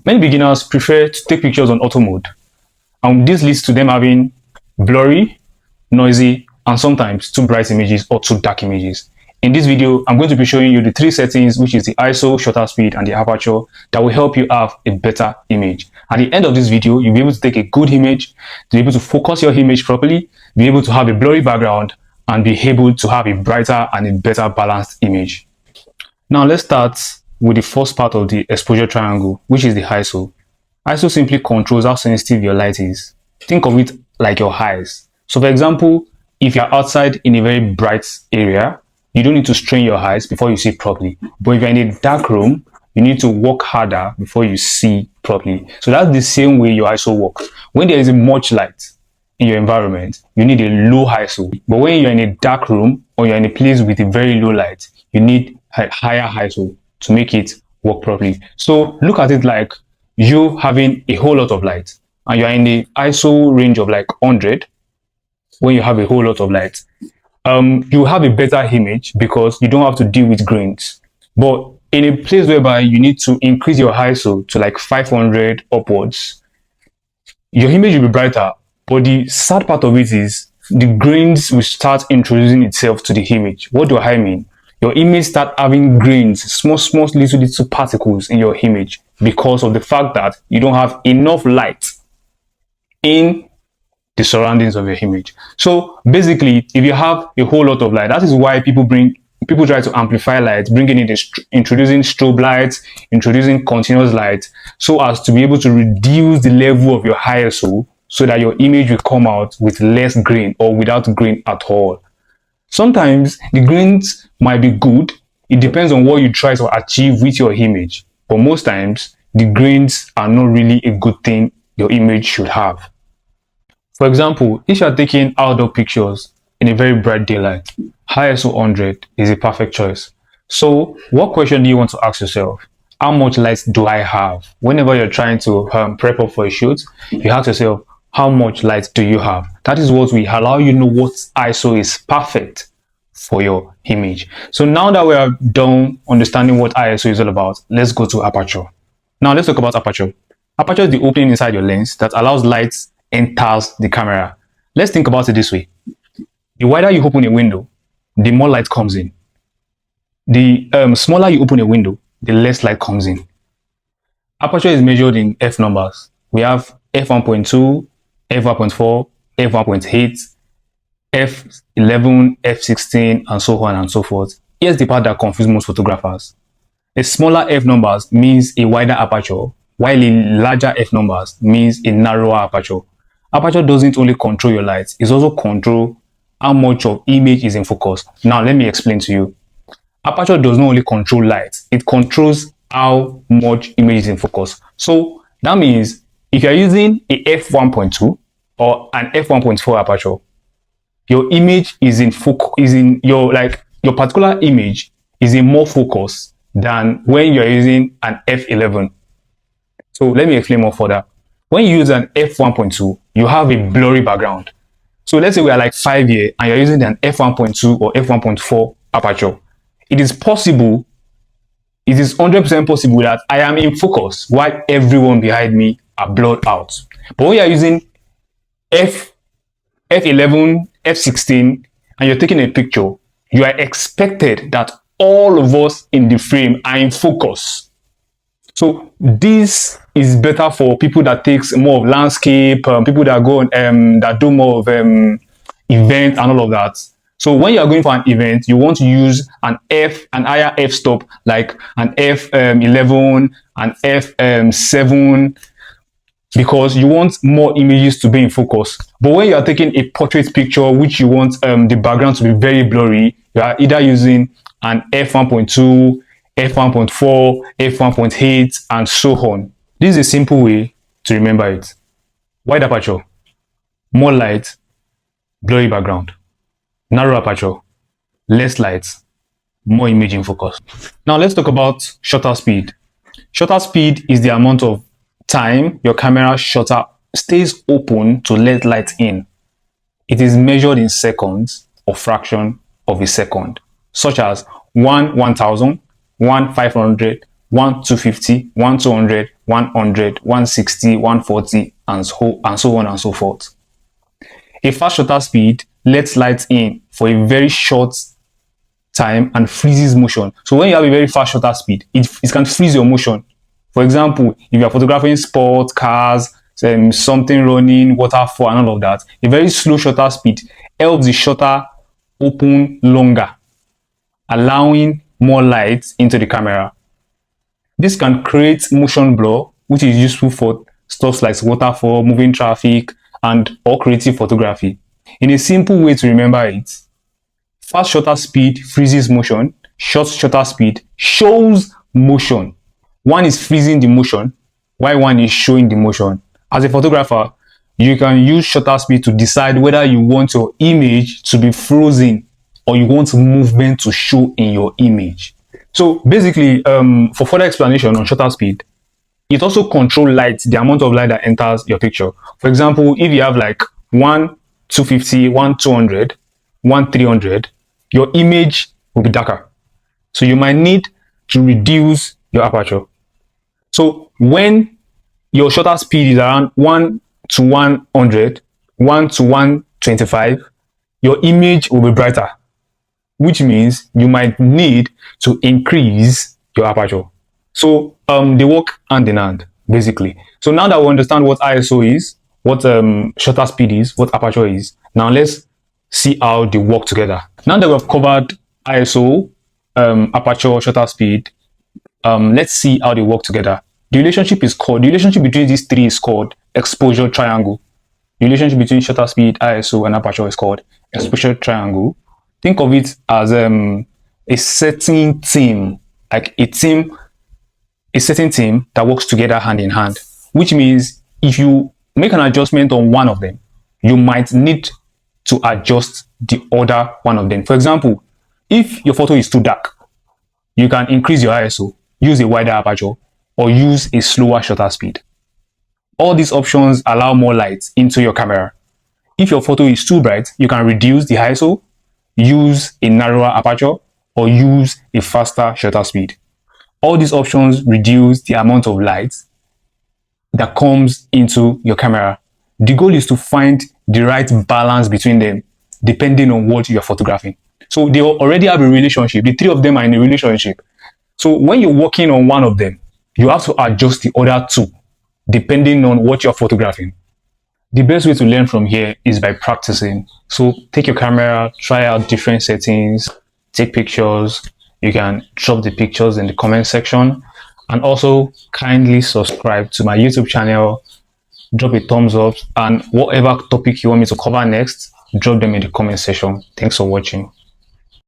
Many beginners prefer to take pictures on auto mode, and this leads to them having blurry, noisy, and sometimes too bright images or too dark images. In this video, I'm going to be showing you the three settings, which is the ISO, shutter speed, and the aperture, that will help you have a better image. At the end of this video, you'll be able to take a good image, to be able to focus your image properly, be able to have a blurry background, and be able to have a brighter and a better balanced image. Now let's start with the first part of the exposure triangle, which is the ISO. ISO simply controls how sensitive your light is. Think of it like your eyes. So for example, if you're outside in a very bright area, you don't need to strain your eyes before you see properly. But if you're in a dark room, you need to work harder before you see properly. So that's the same way your ISO works. When there is much light in your environment, you need a low ISO. But when you're in a dark room or you're in a place with a very low light, you need a higher ISO to make it work properly. So look at it like you having a whole lot of light and you're in the ISO range of like 100. When you have a whole lot of light, you have a better image because you don't have to deal with grains. But in a place whereby you need to increase your ISO to like 500 upwards, your image will be brighter. But the sad part of it is the grains will start introducing itself to the image. What do I mean? Your image start having grains, small little particles in your image because of the fact that you don't have enough light in the surroundings of your image. So basically, if you have a whole lot of light, that is why people try to amplify light, bringing in introducing strobe lights, introducing continuous light, so as to be able to reduce the level of your ISO so that your image will come out with less grain or without grain at all. Sometimes the grains might be good. It depends on what you try to achieve with your image. But most times, the grains are not really a good thing your image should have. For example, if you're taking outdoor pictures in a very bright daylight, ISO 100 is a perfect choice. So what question do you want to ask yourself? How much light do I have? Whenever you're trying to prep up for a shoot, you ask yourself, how much light do you have? That is what will allow you to know what ISO is perfect for your image. So now that we are done understanding what ISO is all about, let's go to aperture. Now let's talk about aperture. Aperture is the opening inside your lens that allows light enters the camera. Let's think about it this way. The wider you open a window, the more light comes in. The smaller you open a window, the less light comes in. Aperture is measured in f numbers. We have f1.2, f1.4, f1.8, f11, f16, and so on and so forth. Here's the part that confuses most photographers. A smaller f numbers means a wider aperture, while a larger f numbers means a narrower aperture. Aperture doesn't only control your light, it also controls how much of image is in focus. Now let me explain to you. Aperture does not only control light, it controls how much image is in focus. So that means if you're using a f1.2 or an f1.4 aperture, your image is in focus, your particular image is in more focus than when you're using an f11. So let me explain more further. When you use an f1.2, you have a blurry background. So let's say we are like 5 here and you're using an f1.2 or f1.4 aperture. It is possible, it is 100% possible that I am in focus while everyone behind me are blurred out. But when you're using f11, f16 and you're taking a picture, you are expected that all of us in the frame are in focus. So this is better for people that takes more of landscape, people that go that do more of events and all of that. So when you are going for an event, you want to use an higher f stop, like an f11, an f7, because you want more images to be in focus. But when you are taking a portrait picture, which you want the background to be very blurry, you are either using an f1.2, f1.4, f1.8, and so on. This is a simple way to remember it. Wide aperture, more light, blurry background. Narrow aperture, less light, more image in focus. Now let's talk about shutter speed. Shutter speed is the amount of time your camera shutter stays open to let light in. It is measured in seconds or fraction of a second, such as 1 1000, 1 500, 1 250, 1 200, 100, 160, 140, and so on and so forth. A fast shutter speed lets light in for a very short time and freezes motion. So when you have a very fast shutter speed, it can freeze your motion. For example, if you are photographing sport, cars, something running, waterfall, and all of that, a very slow shutter speed helps the shutter open longer, allowing more light into the camera. This can create motion blur, which is useful for stuff like waterfall, moving traffic, and or creative photography. In a simple way to remember it, fast shutter speed freezes motion, short shutter speed shows motion. One is freezing the motion, while one is showing the motion. As a photographer, you can use shutter speed to decide whether you want your image to be frozen or you want movement to show in your image. So basically, for further explanation on shutter speed, it also controls light, the amount of light that enters your picture. For example, if you have like 1/250, 1/200, 1/300, your image will be darker. So you might need to reduce your aperture. So when your shutter speed is around 1/100, 1/125, your image will be brighter, which means you might need to increase your aperture. So they work hand in hand, basically. So now that we understand what ISO is, what shutter speed is, what aperture is, now let's see how they work together. Now that we've covered ISO, aperture, shutter speed, let's see how they work together. The relationship between these three is called exposure triangle. The relationship between shutter speed, ISO, and aperture is called exposure triangle. Think of it as a certain team, like a certain team that works together hand in hand, which means if you make an adjustment on one of them, you might need to adjust the other one of them. For example, if your photo is too dark, you can increase your ISO, use a wider aperture, or use a slower shutter speed. All these options allow more light into your camera. If your photo is too bright, you can reduce the ISO, use a narrower aperture, or use a faster shutter speed. All these options reduce the amount of light that comes into your camera. The goal is to find the right balance between them, depending on what you're photographing. So they already have a relationship. The three of them are in a relationship. So when you're working on one of them, you have to adjust the other two, depending on what you're photographing. The best way to learn from here is by practicing. So take your camera, try out different settings, take pictures. You can drop the pictures in the comment section, and also kindly subscribe to my YouTube channel, drop a thumbs up, and whatever topic you want me to cover next, drop them in the comment section. Thanks for watching.